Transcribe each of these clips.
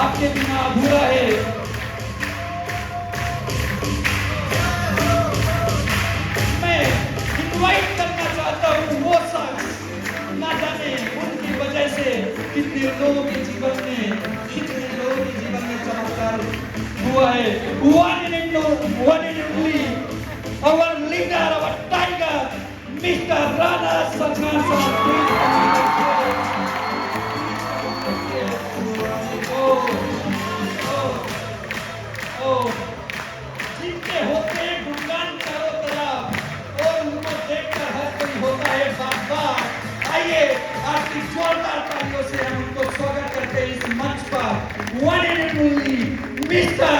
आपके बिना अधूरा है। मैं इनवाइट करना चाहता हूँ वो शख्स, ना जाने उनकी वजह से कितने लोगों के जीवन में चमत्कार हुआ है। One and only our leader, our tiger, Mr. Rana Sangan जिनके होते हैं गुणगान चारों तरफ और उनको देखकर हर कोई होता है बाबा। आइए आपकी जोरदार तालियों से हम उनको स्वागत करते हैं इस मंच पर। One and only Mr.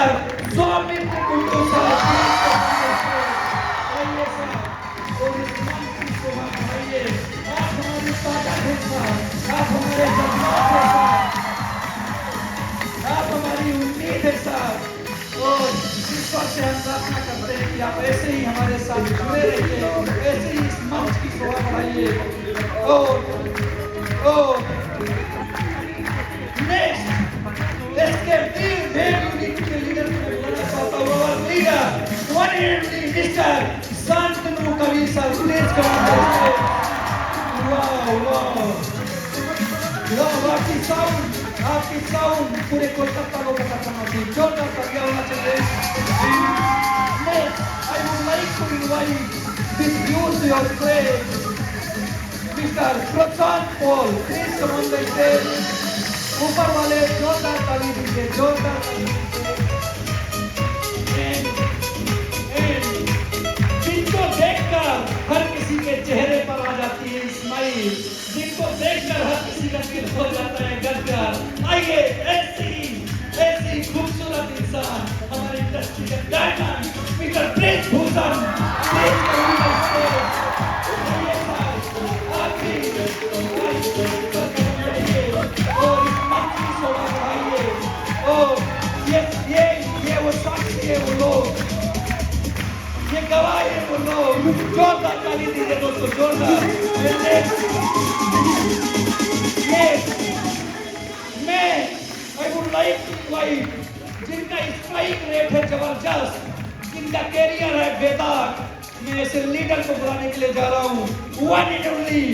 Soumitra Kundu साहब, आइए साहब और इस मंच की शोभा बढ़ाइए। आप हमारी ताकत हैं साहब, आप हमारे जज्बात हैं साहब, आप हमारी उम्मीद है साहब। और ईश्वर से हम प्रार्थना करते हैं कि आप ऐसे ही हमारे साथ जुड़े रहिए, ऐसे ही इस मंच की शोभा बढ़ाइए। नेक्स्ट इसके यूनिट के लीडर को बुलाना चाहता हूँ। और leader one and only mister Shantanu Kavi sir, please come on the stage. वाह वाह वाह, आपकी साउंड पूरे कोलकाता को पता करना चाहिए, जोरदार तालियां होना चाहिए। Next, I would like to invite with huge your praise, Mr. Prashant Paul, please come on the stage. ऊपर वाले जोरदार ताली दीजिए, जोरदार ताली दीजिए। जिनको देखकर हर किसी के चेहरे पर आ जाती है स्माइल, जिनको देखकर हर किसी का दिल हो जाता है गदगद। आइए ऐसी खूबसूरत इंसान हमारे इंडस्ट्री के diamond mister Prince Bhushan, please come on the stage. आइए साहब, आप भी और इस मंच की शोभा बढ़ाइए। और ये वो साक्षी है, वो लोग, ये गवाह है वो लोग। जोरदार ताली दीजिए दोस्तों, जोरदार। मैं I would like to invite जिनका स्ट्राइक रेट है जबरदस्त, जिनका कैरियर है बेदाग, मैं ऐसे लीडर को बुलाने के लिए जा रहा हूँ। One and only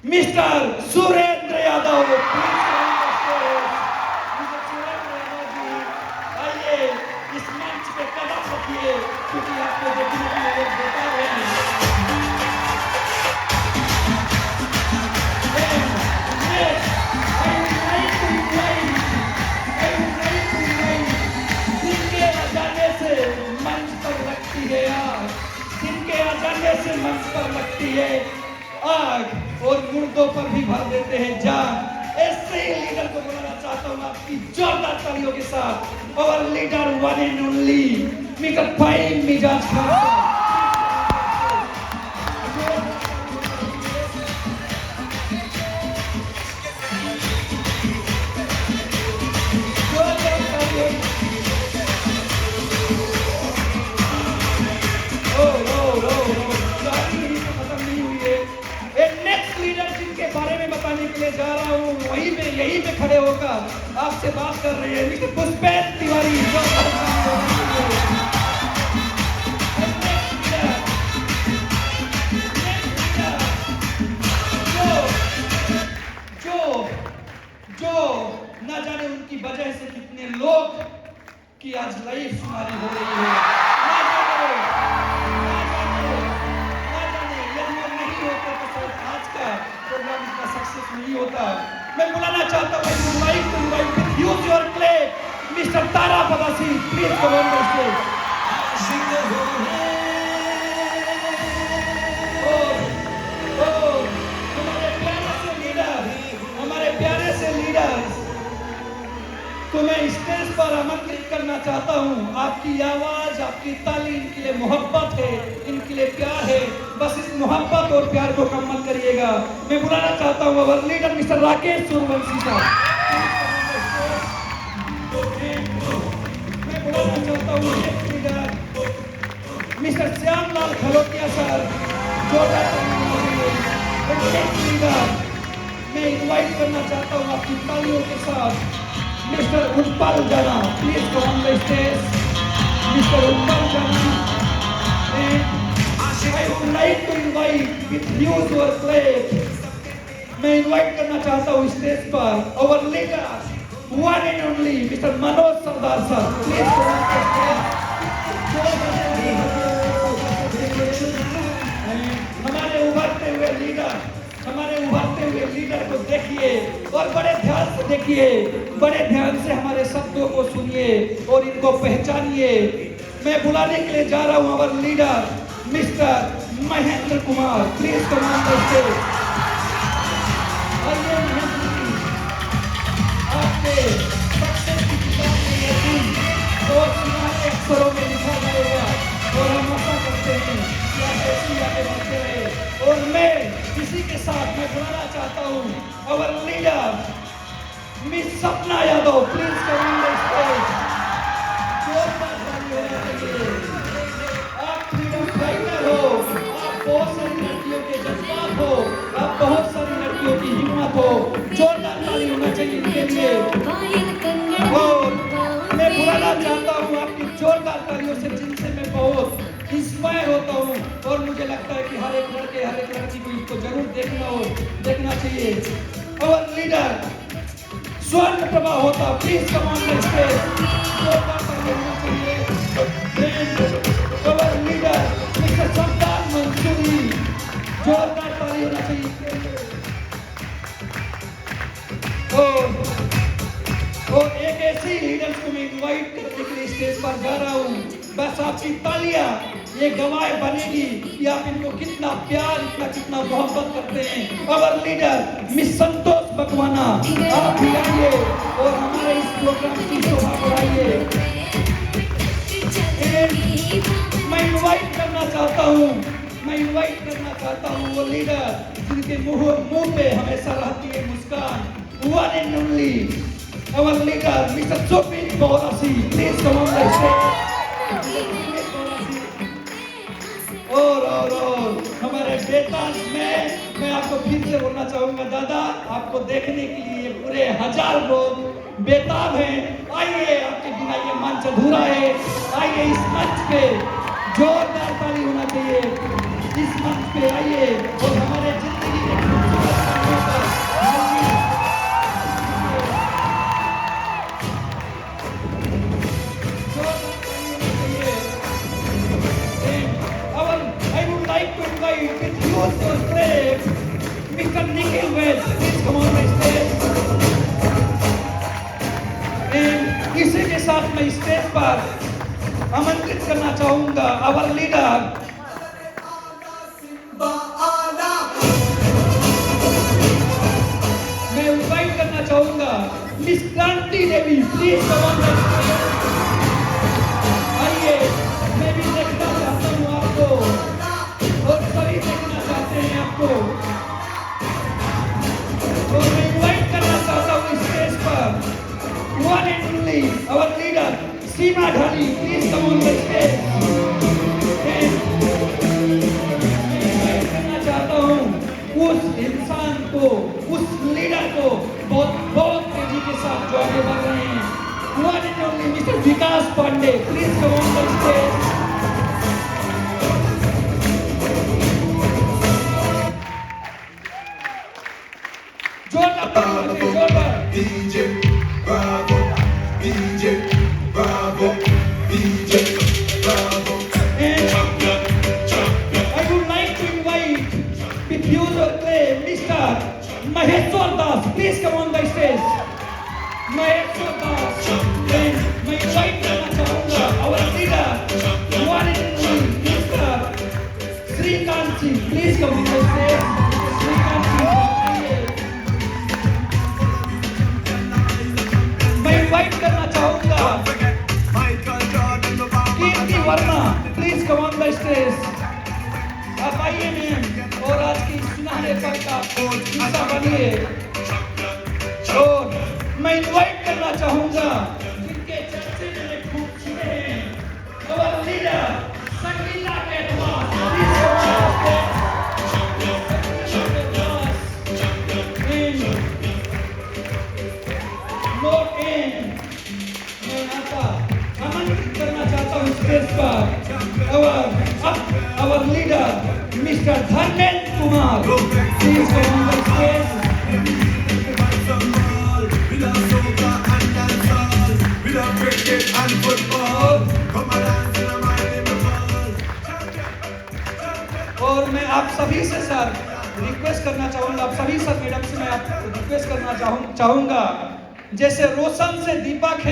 mister Surendra Yadav, आइए इस मंच पे कदम रखिए, क्योंकि आपको देखने के लिए लोग बेकार हैं। जिनके आ जाने से मंच पर लगती है आग, जिनके आ जाने से मंच पर लगती है आग, और मुर्दों पर भी भर देते हैं जान। ऐसे ही लीडर को बुलाना चाहता हूँ आपकी जोरदार तालियों के साथ। और leader one and only mister Faim Mizaj Khan साहब। बताने के लिए जा रहा हूँ, यहीं पे खड़े होकर आपसे बात कर रहे हैं मिस्टर पुष्पेंद्र तिवारी, जो ना जाने उनकी वजह से कितने लोग की आज लाइफ सुनारी हो रही है। ना जाने यदि वो नहीं होते तो शायद आज का प्रोग्राम इतना सक्सेस नहीं होता। मैं बुलाना चाहता हूँ use your play mister Tara Padasi, please come on the stage. हमारे प्यारे से लीडर तो मैं स्टेज पर आमंत्रित करना चाहता हूँ। आपकी आवाज, आपकी ताली इनके लिए मोहब्बत है, इनके लिए प्यार है। बस इस मोहब्बत और प्यार को कमल करिएगा। मैं बुलाना चाहता हूँ our leader mister Rakesh Suryavanshi साहब। मैं बुलाना चाहता हूँ leader mister Shyamlal Khalotia sir. Leader मैं इनवाइट करना चाहता हूँ आपकी तालियों के साथ Mr. Utpal Jana, please come on the stage. Mr. Utpal Jana, and I would like to invite with huge your clap. मैं इनवाइट करना चाहता हूँ स्टेज पर our leader, one and only Mr. Manoj Sardar sir, please come on the stage. हमारे उभरते हुए leader को देखिए और बड़े ध्यान से देखिए, बड़े ध्यान से हमारे शब्दों को सुनिए और इनको पहचानिए। मैं बुलाने के लिए जा रहा हूं हमारे leader mister Mahendra Kumar, please come on the stage. आइए महेंद्र जी, आपके सक्सेस की किताब में यकीन और सुनाने अक्षरों में लिखा जाएगा और हम आशा करते हैं कि आप ऐसे ही आगे बढ़ते रहे। और मैं इसी के साथ मैं बुलाना चाहता हूँ अवर लीडर मिस सपना Yadav, please come on the stage. आप फ्रीडम फाइटर हो, आप बहुत सारी लड़कियों के जज्बात हो, आप बहुत सारी लड़कियों की हिम्मत हो, जोरदार ताली होना चाहिए इनके लिए। और मैं बुलाना चाहता हूँ आपकी जोरदार तालियों से जिनसे मैं बहुत इंस्पायर होता हूँ और मुझे लगता है कि हर एक लड़के हर एक लड़की को इसको जरूर देखना चाहिए। और लीडर स्वर्ण प्रभा होता, please come on the stage. जोरदार ताली होना चाहिए। और लीडर मिस्टर सरदार मंसूरी, जोरदार ताली होना चाहिए। और एक ऐसे लीडर्स को मैं इनवाइट करने के लिए स्टेज पर जा रहा हूँ। बस आपकी तालियां ये गवाह बनेगी कि आप इनको कितना प्यार कितना मोहब्बत करते हैं। अवर लीडर मिस संतोष बकवाना, आप भी आइए और हमारे इस प्रोग्राम की शोभा बढ़ाइए। मैं इनवाइट करना चाहता हूँ वो लीडर जिनके मुंह पे हमेशा रहती है मुस्कान, one and only our leader Mr. Chopin Borasi, please come on the stage. और हमारे बेताज में मैं आपको फिर से बोलना चाहूंगा दादा, आपको देखने के लिए पूरे 1000 लोग बेताब हैं। आइए, आपके बिना ये मंच अधूरा है। आइए इस मंच पे जोरदार ताली होना चाहिए। इस मंच पे आइए और हमारे जिंदगी के खूबसूरत पलों पर Mr. Nikhil West, please come on the stage. इसी के साथ मैं स्टेज पर आमंत्रित करना चाहूंगा अवर लीडर मैं इनवाइट करना चाहूंगा miss Kranti Devi, please come on the stage. आइए, मैं भी देखना चाहता हूँ आपको और सभी देखना चाहते हैं आपको। और मैं इनवाइट करना चाहता हूँ स्टेज पर one and only our leader Seema Dhali, please come on the stage. मैं इनवाइट करना चाहता हूँ उस इंसान को, उस लीडर को बहुत तेजी के साथ जो आगे बढ़ रहे हैं, one and only mister Vikas Pandey, please come on the stage. DJ Bravo, DJ Bravo, DJ Bravo. And I would like to invite with user play Mr. Maheshwar Das, please come on the stage. Maheshwar Das. And मैं invite करना चाहूँगा our leader, one and only Mr. Srikant ji, please come on the stage. Srikant ji. Invite करना चाहूंगा Kirti Verma, please come on the stage. आप आइए ma'am और आज की सुनहरे पल का हिस्सा बनिए। और मैं इनवाइट करना चाहूंगा जिनके चर्चे में खूब सुने हैं अवर लीडर संगीता के द्वार, please come on the stage. More in whisper our leader, Mr. Dharmendra Kumar. Please come on the stage. और मैं आप सभी से सर रिक्वेस्ट करना चाहूंगा, आप सभी सर मैडम से मैं आप रिक्वेस्ट करना चाहूंगा, जैसे रोशन से दीपक है।